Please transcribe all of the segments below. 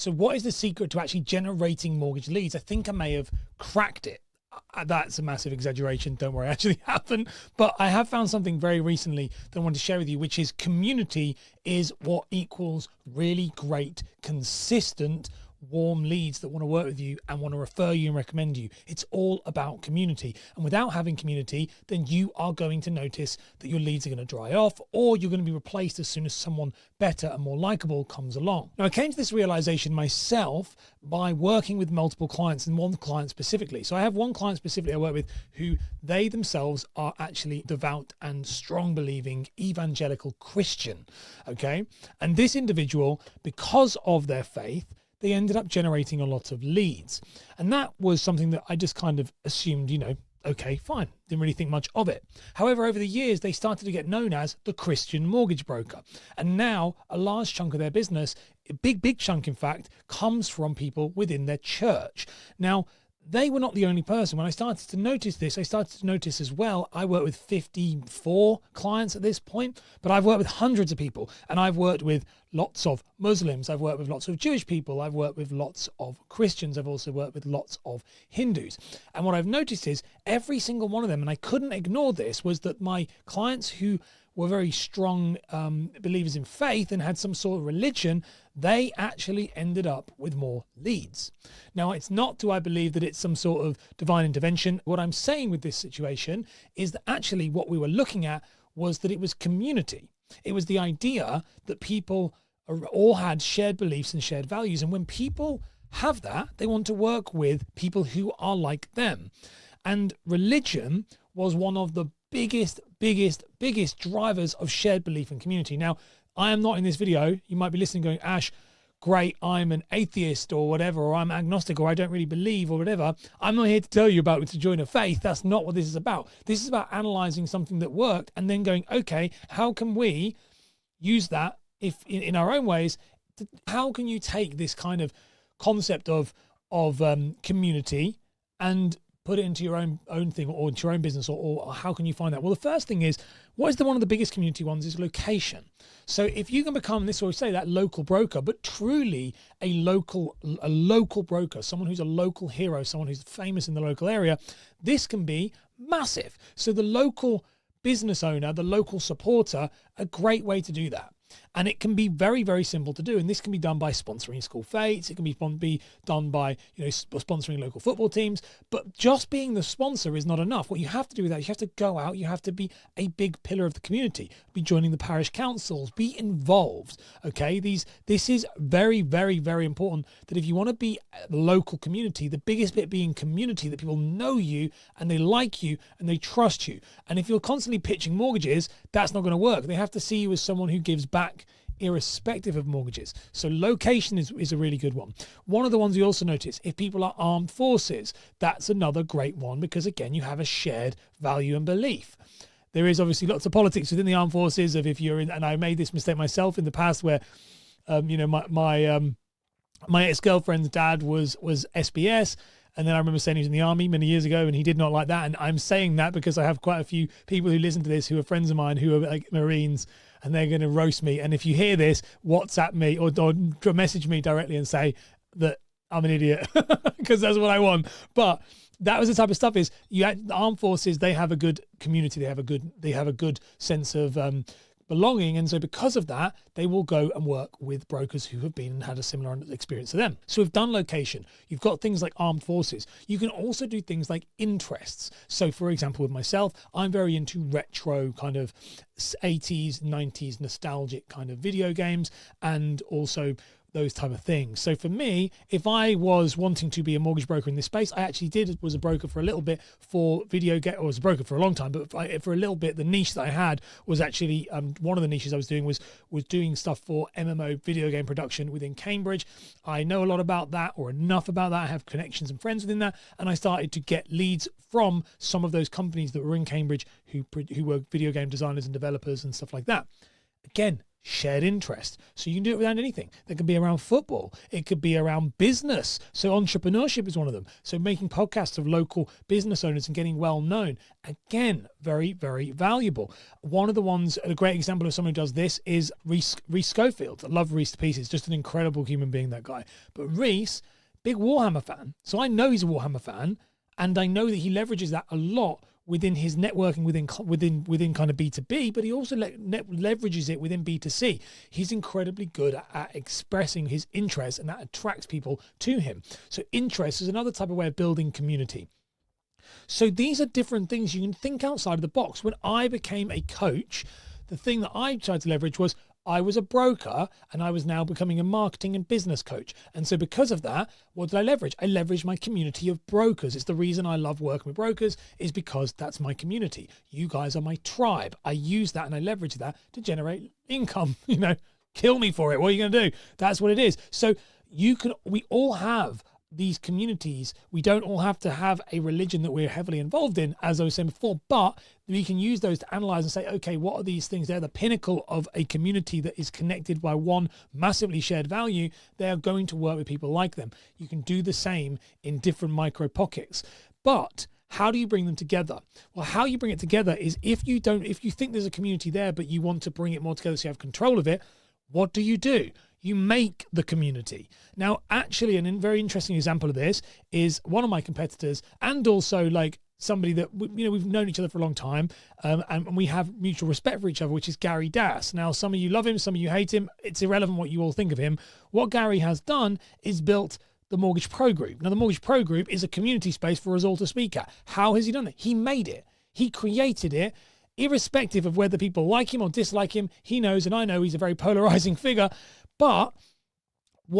So what is the secret to actually generating mortgage leads? I think I may have cracked it. That's a massive exaggeration. Don't worry, I actually haven't. But I have found something very recently that I want to share with you, which is community is what equals really great, consistent, warm leads that want to work with you and want to refer you and recommend you. It's all about community. And without having community, then you are going to notice that your leads are going to dry off, or you're going to be replaced as soon as someone better and more likable comes along. Now, I came to this realization myself by working with multiple clients, and one client specifically. So I have one client specifically I work with who they themselves are actually devout and strong believing evangelical Christian. Okay. And this individual, because of their faith, they ended up generating a lot of leads. And that was something that I just kind of assumed, okay, fine. Didn't really think much of it. However, over the years, they started to get known as the Christian mortgage broker. And now a large chunk of their business, a big chunk, in fact, comes from people within their church. Now, they were not the only person. When I started to notice this, I started to notice as well, I work with 54 clients at this point, but I've worked with hundreds of people, and I've worked with lots of Muslims. I've worked with lots of Jewish people. I've worked with lots of Christians. I've also worked with lots of Hindus. And what I've noticed is every single one of them, and I couldn't ignore this, was that my clients who were very strong believers in faith and had some sort of religion, they actually ended up with more leads. Now, it's not, do I believe that it's some sort of divine intervention? What I'm saying with this situation is that actually what we were looking at was that it was community. It was the idea that people all had shared beliefs and shared values. And when people have that, they want to work with people who are like them. And religion was one of the biggest drivers of shared belief and community. Now, I am not in this video. You might be listening going, Ash, great, I'm an atheist or whatever, or I'm agnostic, or I don't really believe or whatever. I'm not here to tell you about to join a faith. That's not what this is about. This is about analyzing something that worked and then going, okay, how can we use that if in our own ways? How can you take this kind of concept of community and put it into your own thing or into your own business, or how can you find that? Well, the first thing is, what is one of the biggest community ones is location. So if you can become this, or we say that local broker, but truly a local broker, someone who's a local hero, someone who's famous in the local area, this can be massive. So the local business owner, the local supporter, a great way to do that. And it can be very, very simple to do. And this can be done by sponsoring school fetes. It can be done by, sponsoring local football teams. But just being the sponsor is not enough. What you have to do with that, you have to go out. You have to be a big pillar of the community. Be joining the parish councils. Be involved. Okay, this is very, very, very important. That if you want to be a local community, the biggest bit being community, that people know you and they like you and they trust you. And if you're constantly pitching mortgages, that's not going to work. They have to see you as someone who gives back, irrespective of mortgages. So location is a really good one. One of the ones we also notice, if people are armed forces, that's another great one, because again, you have a shared value and belief. There is obviously lots of politics within the armed forces of if you're in, and I made this mistake myself in the past where, my ex-girlfriend's dad was SBS. And then I remember saying he was in the army many years ago and he did not like that. And I'm saying that because I have quite a few people who listen to this who are friends of mine who are like Marines, and they're going to roast me. And if you hear this, WhatsApp me or message me directly and say that I'm an idiot because that's what I want. But that was the type of stuff is the armed forces, they have a good community. They have a good sense of belonging. And so because of that, they will go and work with brokers who have been and had a similar experience to them. So we've done location. You've got things like armed forces. You can also do things like interests. So for example, with myself, I'm very into retro kind of 80s, 90s nostalgic kind of video games, and also those type of things. So for me, if I was wanting to be a mortgage broker in this space, I actually was a broker for a little bit for video game, or was a broker for a long time, but for a little bit, the niche that I had was actually, one of the niches I was doing was doing stuff for MMO video game production within Cambridge. I know a lot about that, or enough about that. I have connections and friends within that. And I started to get leads from some of those companies that were in Cambridge who were video game designers and developers and stuff like that. Again, shared interest. So you can do it around anything. That could be around football. It could be around business. So entrepreneurship is one of them. So making podcasts of local business owners and getting well known. Again, very, very valuable. One of the ones, a great example of someone who does this is Reese Schofield. I love Reese to pieces. Just an incredible human being, that guy. But Reese, big Warhammer fan. So I know he's a Warhammer fan, and I know that he leverages that a lot within his networking within kind of B2B, but he also leverages it within B2C. He's incredibly good at expressing his interest, and that attracts people to him. So interest is another type of way of building community. So these are different things. You can think outside of the box. When I became a coach, the thing that I tried to leverage was I was a broker, and I was now becoming a marketing and business coach. And so because of that, what did I leverage? I leveraged my community of brokers. It's the reason I love working with brokers, is because that's my community. You guys are my tribe. I use that and I leverage that to generate income. Kill me for it. What are you going to do? That's what it is. So we all have these communities. We don't all have to have a religion that we're heavily involved in, as I was saying before, but we can use those to analyze and say, okay, what are these things? They're the pinnacle of a community that is connected by one massively shared value. They are going to work with people like them. You can do the same in different micro pockets, but how do you bring them together? Well, how you bring it together is if you think there's a community there, but you want to bring it more together so you have control of it, what do? You make the community. Now, actually, a very interesting example of this is one of my competitors, and also like somebody that, we've known each other for a long time, and we have mutual respect for each other, which is Gary Dass. Now, some of you love him, some of you hate him. It's irrelevant what you all think of him. What Gary has done is built the Mortgage Pro Group. Now, the Mortgage Pro Group is a community space for us all to speak at. How has he done it? He made it. He created it. Irrespective of whether people like him or dislike him, he knows, and I know he's a very polarizing figure. But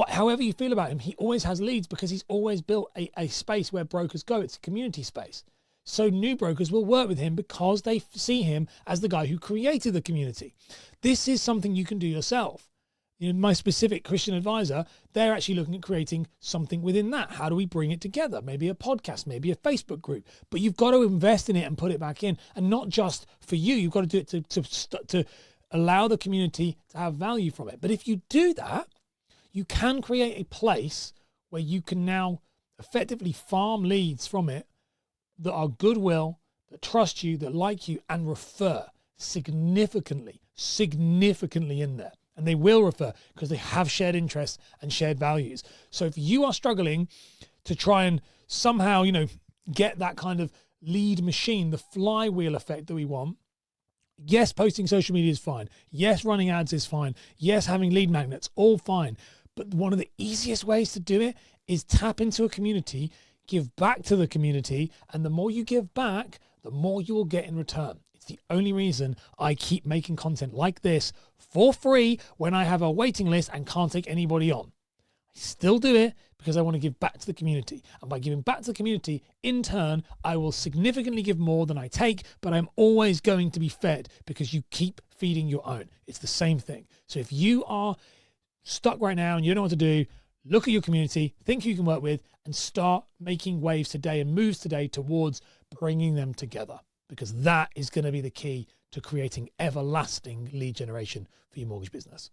however you feel about him, he always has leads because he's always built a space where brokers go. It's a community space. So new brokers will work with him because they see him as the guy who created the community. This is something you can do yourself. My specific Christian advisor, they're actually looking at creating something within that. How do we bring it together? Maybe a podcast, maybe a Facebook group. But you've got to invest in it and put it back in. And not just for you. You've got to do it to allow the community to have value from it. But if you do that, you can create a place where you can now effectively farm leads from it that are goodwill, that trust you, that like you, and refer significantly in there. And they will refer because they have shared interests and shared values. So if you are struggling to try and somehow, get that kind of lead machine, the flywheel effect that we want, yes, posting social media is fine. Yes, running ads is fine. Yes, having lead magnets, all fine. But one of the easiest ways to do it is tap into a community, give back to the community, and the more you give back, the more you will get in return. It's the only reason I keep making content like this for free when I have a waiting list and can't take anybody on. I still do it because I want to give back to the community. And by giving back to the community, in turn, I will significantly give more than I take, but I'm always going to be fed because you keep feeding your own. It's the same thing. So if you are stuck right now and you don't know what to do, look at your community, think who you can work with, and start making waves today and moves today towards bringing them together, because that is going to be the key to creating everlasting lead generation for your mortgage business.